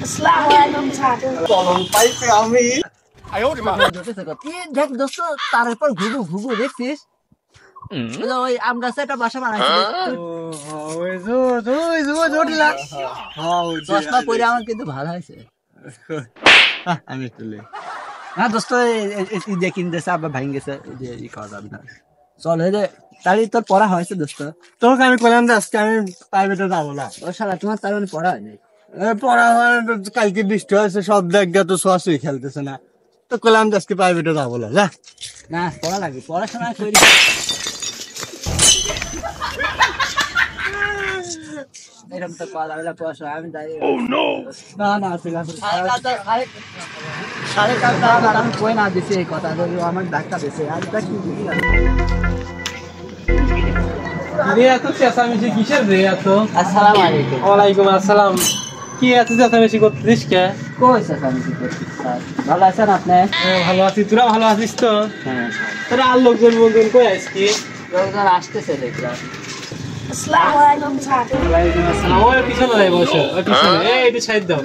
আসসালামু আলাইকুম কলম পাইছে আমি দেখ দোস্ত তার উপর ঘুঘু ঘুঘু দেখছিস ওই আম গাছে একটা বাসা বানাইছিল চশমা পরে আমার কিন্তু ভালো হয়েছে আমি তুলে না দোস্ত দেখিন দেশে আবার ভাঙ গেছে যে ই খাওয়া যাবে না চল রে তাহলে তোর পড়া হয়েছে দোস্ত তোকে আমি বললাম যে আজকে আমি প্রাইভেটে যাবো না ও শালা তোমার তার মানে পড়া হয়নি পড়া হয় না, কালকে বৃষ্টি হয়েছে সব দেখ তো শোয়াশুই খেলতেছে না তো বললাম যে আজকে প্রাইভেটে যাবো না যা না পড়া লাগে পড়াশোনা করি এরকম তো কল আলাদা পড়াশোনা আমি যাই না না ঠিক আছে সাড়ে কালটা আমি কই না দিছি এই কথা আমার ডাক্তার দিছে আজ দেখ কি বুঝি না রে এত চেঁচামেচি কিসের রে এত? আসসালামু আলাইকুম ওয়ালাইকুম আসসালাম। কি এত চেঁচামেচি করতেছিস কে? কই চেঁচামেচি করছিস স্যার ভালো আছেন আপনি ভালো আছি, তোরা ভালো আছিস তো? হ্যাঁ তোরা আর লোকজন বলবেন কই আজকে? লোকজন আসতেছে দেখলাম আসসালামু আলাইকুম ওয়ালাইকুম আসসালাম। ওই পিছনে লাই বসে, ওই পিছনে এই একটু সাইড দাও।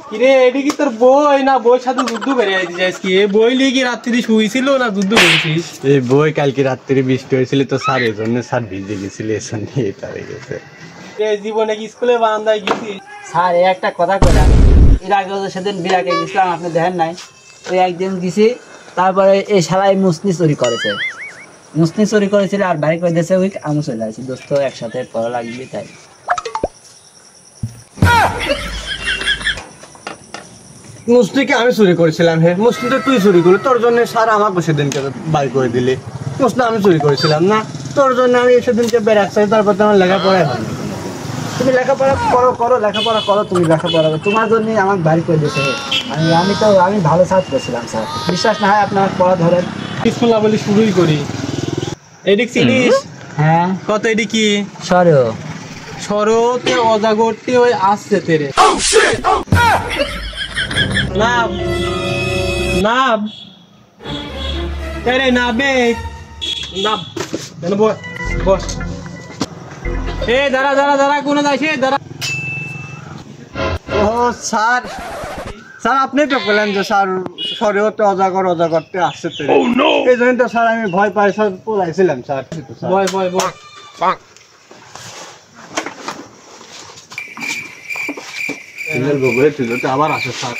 কিরে এডি কি তোর বই না বই সাথে যুদ্ধ করে আইছিস আজকে? এই বই নিয়ে কি রাত্রি শুইছিল না যুদ্ধ করেছিস? এই বই কালকে রাত্রি বৃষ্টি হয়েছিল তো স্যার এই জন্য স্যার ভিজে গেছিল এসে নিয়ে এটা হয়ে গেছে এই জীবনে কি স্কুলে বারান্দায় গেছিস? স্যার এই একটা কথা কইলাম এর আগে সেদিন বিরাকে গেছিলাম আপনি দেখেন নাই ওই একদিন গেছি তারপরে এই শালাই মুসনি চুরি করেছে মুসনি চুরি করেছিল আর বাইরে করে দিয়েছে ওই আমি চলে আসি দোস্ত একসাথে পড়া লাগবে তাই মুসলিকে আমি চুরি করেছিলাম হে মুসলি তো তুই চুরি করলি তোর জন্য স্যার আমাকে সেদিনকে বাই করে দিলি মুসলি আমি চুরি করেছিলাম না তোর জন্য আমি সেদিনকে বেড়াচ্ছি তারপর তো আমার লেখাপড়াই হয়নি তুমি লেখাপড়া করো লেখাপড়া করো তুমি লেখাপড়া করো তোমার জন্য আমাকে বাড়ি করে দিয়েছে আমি ভালো ছাত্র ছিলাম স্যার বিশ্বাস না হয় আপনার পড়া ধরেন স্কুল না বলি শুরুই করি। এদিক চিনিস? হ্যাঁ কত এডি কি? সরো সরতে অজাগরটি ওই আসছে তেরে নাব নাব তেরে নাবে নাব কেন বস বস এ দাঁড়া দাঁড়া দাঁড়া কোনে যাইছে দাঁড়া ও স্যার স্যার আপনি তো বললেন যে স্যার শরীর তো অজাগরতে আসছে তো এই জন্য তো স্যার আমি ভয় পাই স্যার পড়াইছিলাম স্যার বয় বয় বয় বগুড়ে ছিল তো আবার আসে স্যার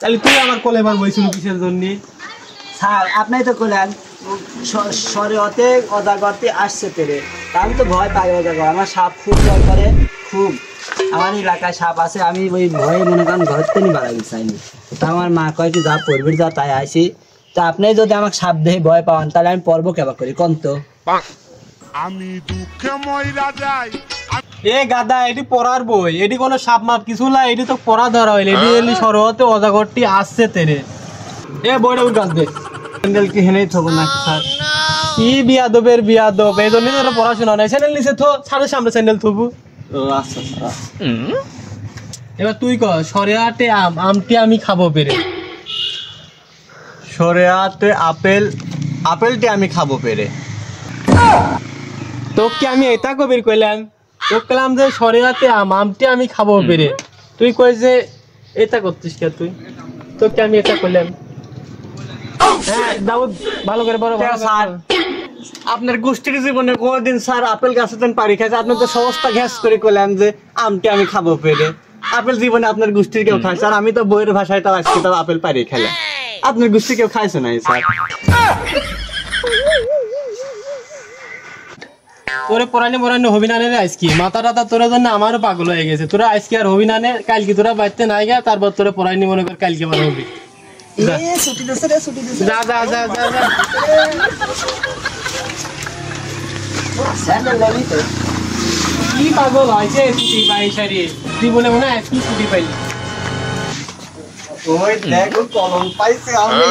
তাহলে তুই আমার কোলে এবার বইছিল কিসের জন্য? স্যার আপনি তো করলেন শরীয়তে অজাগরতে আসছে তেরে আমি তো ভয় পাই অজাগর আমার সাপ খুব ভয় করে খুব আমার এলাকায় সাপ আছে আমি ওই ভয়ে মনে করেন ঘর থেকে বাড়াই চাইনি তা আমার মা কয় কি যা পড়বি যা তাই আসি তা আপনি যদি আমাকে সাপ দেখে ভয় পাওয়ান তাহলে আমি পড়বো কেবা করি কোন তো আমি দুঃখে মইরা যাই এ গাদা এটি পড়ার বই এটি কোনো সাপ মাপ কিছু না এটি তো পড়া ধরা হইলে এটি এলি সরতে অজাগরটি আসছে তেরে এ বইটা উঠ গাছ দে স্যান্ডেল কি হেনেই থবো না স্যার কি বিয়াদবের বিয়াদব এই জন্য তোর পড়াশোনা নাই স্যান্ডেল নিচে থো ছাড়ের সামনে স্যান্ডেল থবু ও আচ্ছা স্যার এবার তুই কর সরিয়াতে আমটি আমি খাবো পেরে শরিয়াতে আপেলটি আমি খাবো পেরে তোকে আমি এটা কবির কইলাম তোকে কইলাম যে সরিয়াতে আমটি আমি খাবো পেরে তুই কই যে এটা করছিস কে তুই তোকে আমি এটা কইলাম হ্যাঁ দাউদ ভালো করে বড় ভালো স্যার আপনার গোষ্ঠীর জীবনে কোনদিন স্যার আপেল গাছে তেন পারি খাইছে আপনি তো সমস্ত ঘ্যাস করে কইলেন যে আমটি আমি খাবো পেরে আপেল জীবনে আপনার গোষ্ঠীর কেউ খায় স্যার আমি তো বইয়ের ভাষায় তাও আজকে তাও আপেল পারি খেলাম আপনার গোষ্ঠী কেউ খাইছে নাই স্যার তোরে পড়ানি হবি না রে আজকে মাথা টাতা তোর জন্য আমারও পাগল হয়ে গেছে তোরা আজকে আর হবি না নে কালকে তোরা বাড়তে নাই গা তারপর তোরে পড়ানি মনে কর কালকে আবার হবি ছুটি দিচ্ছে রে ছুটি দিচ্ছে যা যা যা যা যা স্যান্ডেল লাগি তো কি পাগল হয়েছে ছুটি পাই সারি জীবনে মনে হয় আজকে ছুটি পাইলি ওই দেখো কলম পাইছে আমি